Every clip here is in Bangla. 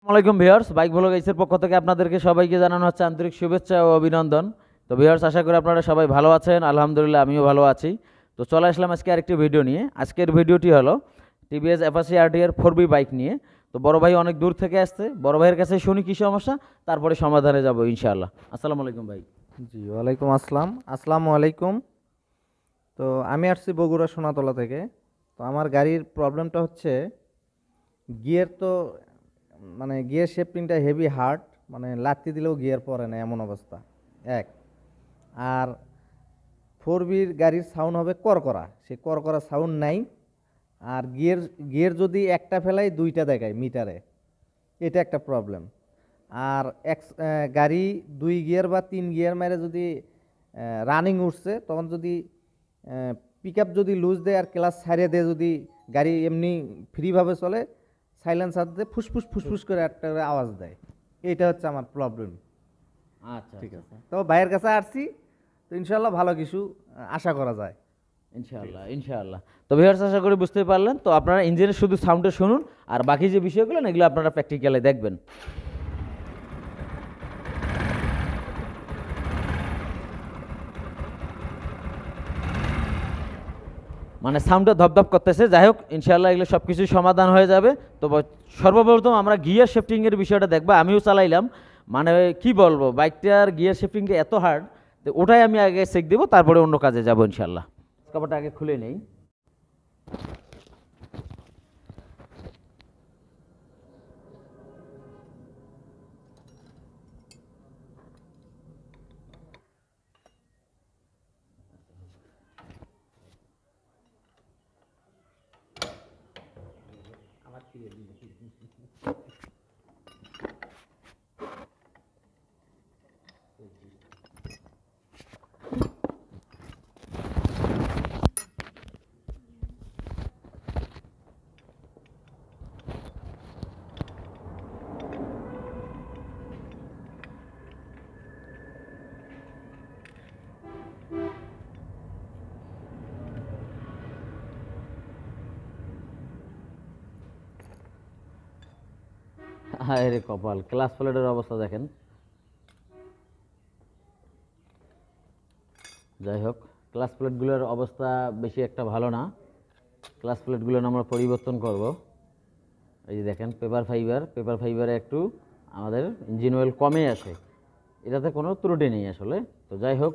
আসসালামাইকুম ভিউয়ার্স, বাইক ভ্লগ গাইসের পক্ষ থেকে আপনাদেরকে সবাইকে জানানো হচ্ছে আন্তরিক শুভেচ্ছা ও অভিনন্দন। তো ভিউয়ার্স, আশা করি আপনারা সবাই ভালো আছেন। আলহামদুলিল্লাহ আমিও ভালো আছি। তো চলে আসলাম আজকে আরেকটি ভিডিও নিয়ে। আজকের ভিডিওটি হলো টিভিএস অ্যাপাচি আরটিআর 4বি বাইক নিয়ে। তো বড় ভাই অনেক দূর থেকে আসছে, বড় ভাইয়ের কাছে শুনি কী সমস্যা, তারপরে সমাধানে যাব ইনশাআল্লাহ। আসসালামু আলাইকুম ভাই। জি, ওয়ালাইকুম আসসালাম। আসসালামু আলাইকুম। তো আমি আসছি বগুড়া সোনাতলা থেকে। তো আমার গাড়ির প্রবলেমটা হচ্ছে গিয়ার তো গিয়ার শিফটিংটা হেভি হার্ড, লাত্তি দিলেও গিয়ার পড়ে না এমন অবস্থা। এক আর 4বির গাড়ির সাউন্ড হবে করকরা, সে করকরা সাউন্ড নাই। আর গিয়ার গিয়ার যদি একটা ফেলাই দুইটা দেখায় মিটারে, এটা একটা প্রবলেম। আর গাড়ি 2 গিয়ার বা 3 গিয়ার মেরে যদি রানিং উঠছে, তখন যদি পিক আপ যদি লুজ দেয় আর ক্লাস ছাড়িয়ে দেয়, যদি গাড়ি এমনি ফ্রিভাবে চলে, সাইলেন্সার দিয়ে ফুসফুস ফুসফুস করে একটা করে আওয়াজ দেয়। এইটা হচ্ছে আমার প্রবলেম। আচ্ছা, ঠিক আচ্ছা। আছে, তো ভাইয়ের কাছে আসছি, তো ইনশাল্লাহ ভালো কিছু আশা করা যায়। ইনশাআল্লাহ, ইনশাআল্লাহ। তো ভিউয়ার্স, আশা করি বুঝতে পারলেন। তো আপনারা ইঞ্জিনের শুধু সাউন্ডটা শুনুন, আর বাকি যে বিষয়গুলো এগুলো আপনারা প্র্যাকটিক্যালে দেখবেন। মানে সাউন্ডটা ধপধপ করতেছে। যাই হোক, ইনশাআল্লাহ এগুলো সব কিছুই সমাধান হয়ে যাবে। তো সর্বপ্রথম আমরা গিয়ার শিফটিংয়ের বিষয়টা দেখবো। আমিও চালাইলাম, মানে কি বলবো, বাইকটার গিয়ার শিফটিংটা এত হার্ড, তো ওটাই আমি আগে চেক দেবো, তারপরে অন্য কাজে যাবো ইনশাআল্লাহ। কাপড়টা আগে খুলে নেই। হায় রে কপাল, ক্লাস প্লেটের অবস্থা দেখেন। যাই হোক, ক্লাস প্লেটগুলোর অবস্থা বেশি একটা ভালো না। ক্লাস প্লেটগুলো আমরা পরিবর্তন করব। এই যে দেখেন, পেপার ফাইবারে একটু আমাদের ইঞ্জিন অয়েল কমে আসে, এটাতে কোনো ত্রুটি নেই আসলে। তো যাই হোক,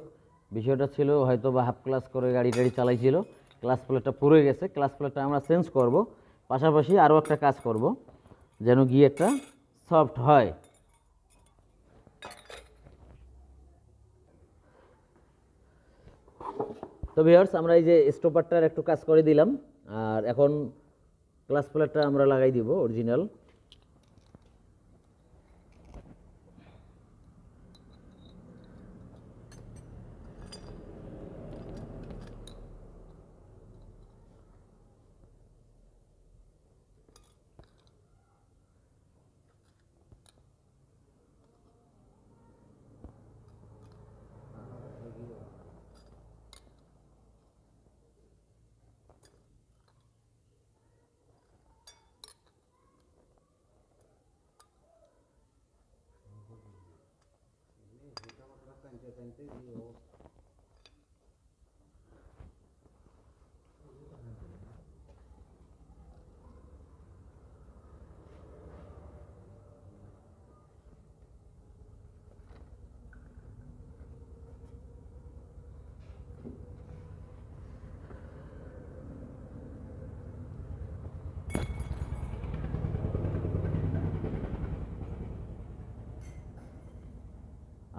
বিষয়টা ছিল হয়তো বা হাফ ক্লাস করে গাড়ি টাড়ি চালাইছিল, ক্লাস প্লেটটা পুড়ে গেছে। ক্লাস প্লেটটা আমরা চেঞ্জ করব, পাশাপাশি আরও একটা কাজ করব যেন গিয়ারটা সফট হয়। তো ভিউয়ার্স, আমরা এই যে স্টপারটার একটু কাজ করে দিলাম, আর এখন ক্লাস প্লেটটা আমরা লাগাই দিব অরিজিনাল।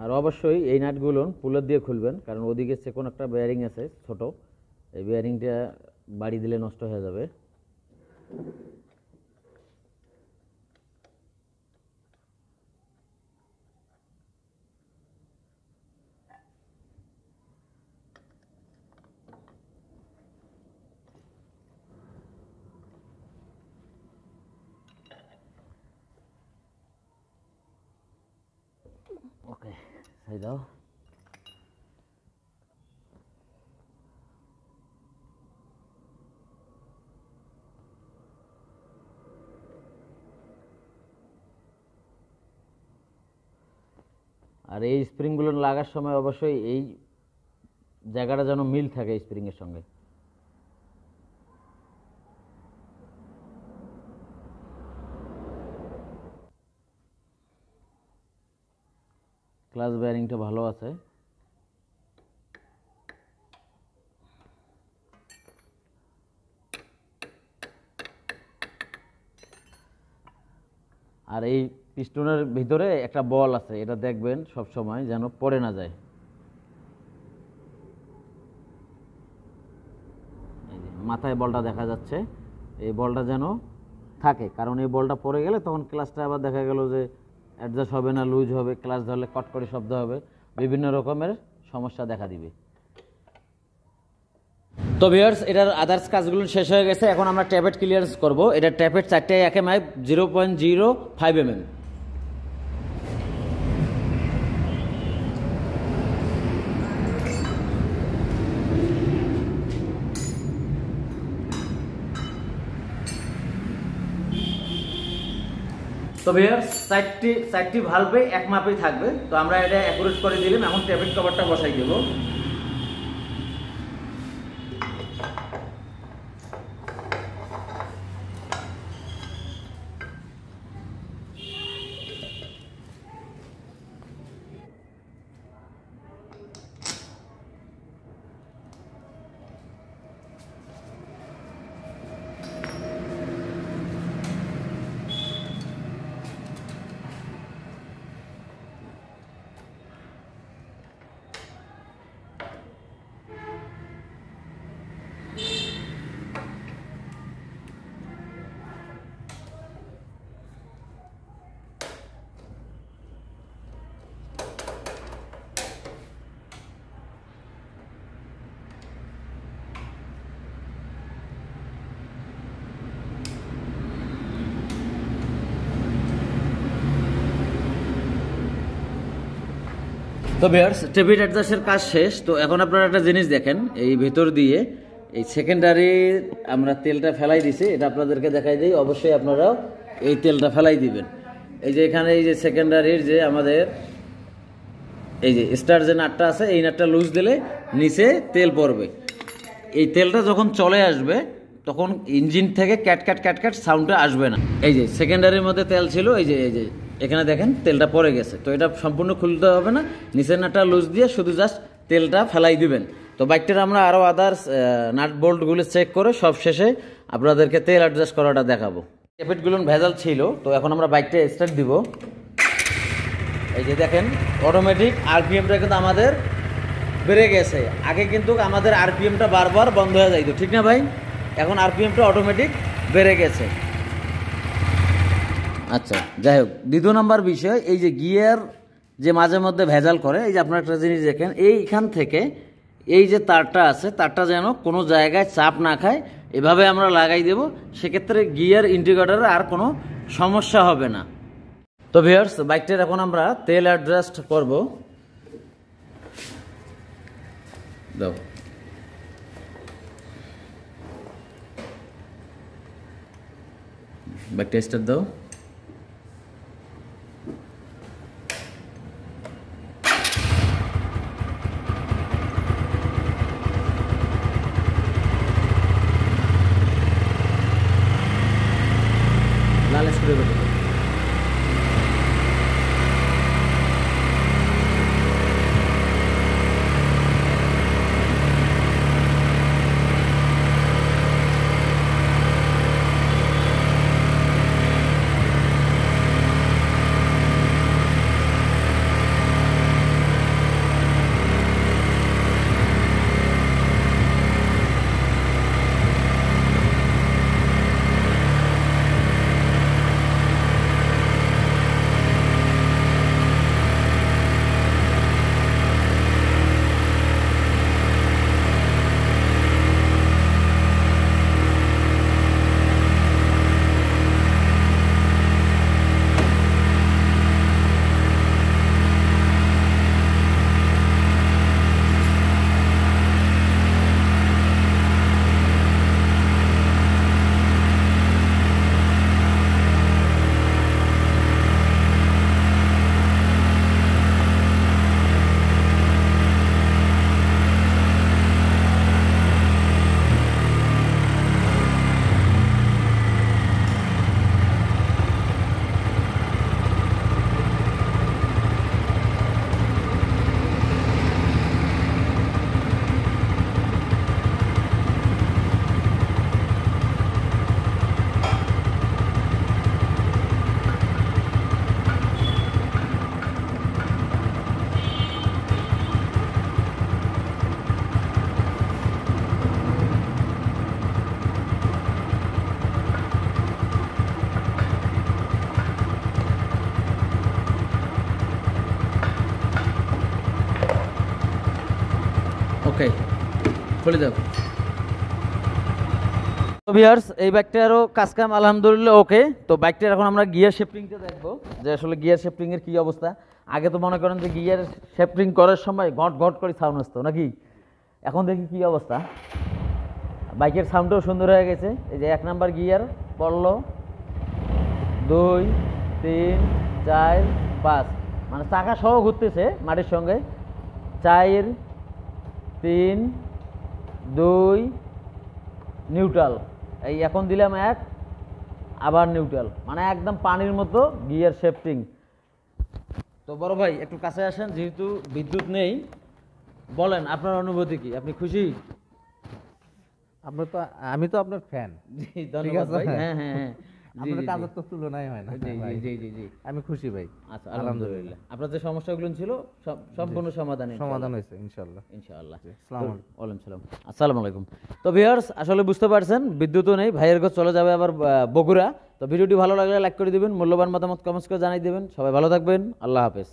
আর অবশ্যই এই নাটগুলো পুলার দিয়ে খুলবেন, কারণ ওদিকে সে কোনো একটা বেয়ারিং আছে ছোট, এই বেয়ারিংটা বাড়ি দিলে নষ্ট হয়ে যাবে। ওকে, এই দাও। আর এই স্প্রিংগুলো লাগার সময় অবশ্যই এই জায়গাটা যেন মিল থাকে স্প্রিংয়ের সঙ্গে। ক্লাচ বেয়ারিংটা ভালো আছে। আর এই পিস্টনের ভিতরে একটা বল আছে, এটা দেখবেন সব সময় যেন পড়ে না যায়। এই যে মাথায় বলটা দেখা যাচ্ছে, এই বলটা যেন থাকে, কারণ এই বলটা পড়ে গেলে তখন ক্লাচটা আবার দেখা গেল যে অ্যাডজাস্ট হবে না, লুজ হবে, ক্লাচ ধরলে কট করে শব্দ হবে, বিভিন্ন রকমের সমস্যা দেখা দিবে। তো ভিউয়ার্স, এটার আদার্স কাজগুলো শেষ হয়ে গেছে। এখন আমরা ট্যাপেট ক্লিয়ারেন্স করব। এটা ট্যাপেট 4টে একেএমআই 0.05 mm। তো ভিউয়ার্স, চারটি ভালভে এক মাপেই থাকবে। তো আমরা এটা অ্যাকুরেট করে দিলাম। এখন ট্যাপেট কভারটা বসাই দেব। তো ভিউয়ার্স, ট্যাপেট অ্যাডজাস্টের কাজ শেষ। তো এখন আপনারা একটা জিনিস দেখেন, এই ভেতর দিয়ে এই সেকেন্ডারি আমরা তেলটা ফেলাই দিছি, এটা আপনাদেরকে দেখাই দিই। অবশ্যই আপনারাও এই তেলটা ফেলাই দিবেন। এই যে এখানে এই যে সেকেন্ডারির যে আমাদের এই যে স্টার যে নাটটা আছে, এই নাটটা লুজ দিলে নিচে তেল পড়বে। এই তেলটা যখন চলে আসবে তখন ইঞ্জিন থেকে ক্যাট ক্যাট ক্যাট ক্যাট সাউন্ডটা আসবে না। এই যে সেকেন্ডারির মধ্যে তেল ছিল, এই যে এখানে দেখেন তেলটা পড়ে গেছে। তো এটা সম্পূর্ণ খুলতে হবে না, নিচের নাটটা লুজ দিয়ে শুধু জাস্ট তেলটা ফেলাই দিবেন। তো বাইকটার আমরা আরও আদার্স নাট বোল্টগুলো চেক করে সব শেষে আপনাদেরকে তেল অ্যাডজাস্ট করাটা দেখাবো। ট্যাপেটগুলো ভেজাল ছিল। তো এখন আমরা বাইকটা স্টার্ট দিব। এই যে দেখেন অটোমেটিক আরপিএমটা কিন্তু আমাদের বেড়ে গেছে। আগে কিন্তু আমাদের আরপিএমটা বারবার বন্ধ হয়ে যাইতো, ঠিক না ভাই? এখন আরপিএমটা অটোমেটিক বেড়ে গেছে। আচ্ছা, যাই হোক, দ্বিতীয় নম্বর বিষয়, এই যে গিয়ার যে মাঝে মধ্যে ভেজাল করে, এই যে আপনারা একটা জিনিস দেখেন, এইখান থেকে এই যে তারটা আছে, তারটা যেন কোনো জায়গায় চাপ না খায়, এভাবে আমরা লাগাই দেব। সেক্ষেত্রে গিয়ার ইন্ডিকেটরের আর কোনো সমস্যা হবে না। তো ভিউয়ার্স, বাইকটার এখন আমরা তেল অ্যাডজাস্ট করব। দাও, বাইকটা স্টার্ট দাও। লাল স্প্রে করে দাও। ওকে, খুলে দাও। তো ভিউয়ার্স, এই বাইকটারও কাজকাম আলহামদুলিল্লাহ ওকে। তো বাইকটার এখন আমরা গিয়ার শিফটিংটা দেখবো যে আসলে গিয়ার শিফটিংয়ের কী অবস্থা। আগে তো মনে করেন যে গিয়ার শিফটিং করার সময় ঘট ঘট করে সাউন্ড আসতো নাকি, এখন দেখি কী অবস্থা। বাইকের সাউন্ডটাও সুন্দর হয়ে গেছে। এই যে 1 নাম্বার গিয়ার পড়লো, 2 3 4 5, মানে চাকা সহ ঘুরতেছে মাটির সঙ্গে। 4 3 2 নিউট্রাল। এই এখন দিলাম 1, আবার নিউট্রাল, মানে একদম পানির মতো গিয়ার শিফটিং। তো বড় ভাই একটু কাছে আসেন, যেহেতু বিদ্যুৎ নেই, বলেন আপনার অনুভূতি কি, আপনি খুশি? আমি তো আপনার ফ্যান। জি ধন্যবাদ ভাই। হ্যাঁ হ্যাঁ হ্যাঁ, আপনার কাজের তো তুলনাই হয় না। জি জি জি জি জি। আমি খুশি ভাই। আচ্ছা আলহামদুলিল্লাহ, আপনার যে সমস্যাগুলো ছিল সম্পূর্ণ সমাধান সমাধান হয়েছে ইনশাআল্লাহ। ইনশাআল্লাহ। আসসালামু আলাইকুম। ওয়ালাইকুম সালাম। আসসালামু আলাইকুম। তো ভিউয়ার্স, আসলে বুঝতে পারছেন বিদ্যুৎও নেই, ভাইয়ের ঘর চলে যাবে আবার বগুড়া। তো ভিডিওটি ভালো লাগলে লাইক করে দিবেন, মূল্যবান মতামত কমেন্টস করে জানিয়ে দেবেন। সবাই ভালো থাকবেন, আল্লাহ হাফেজ।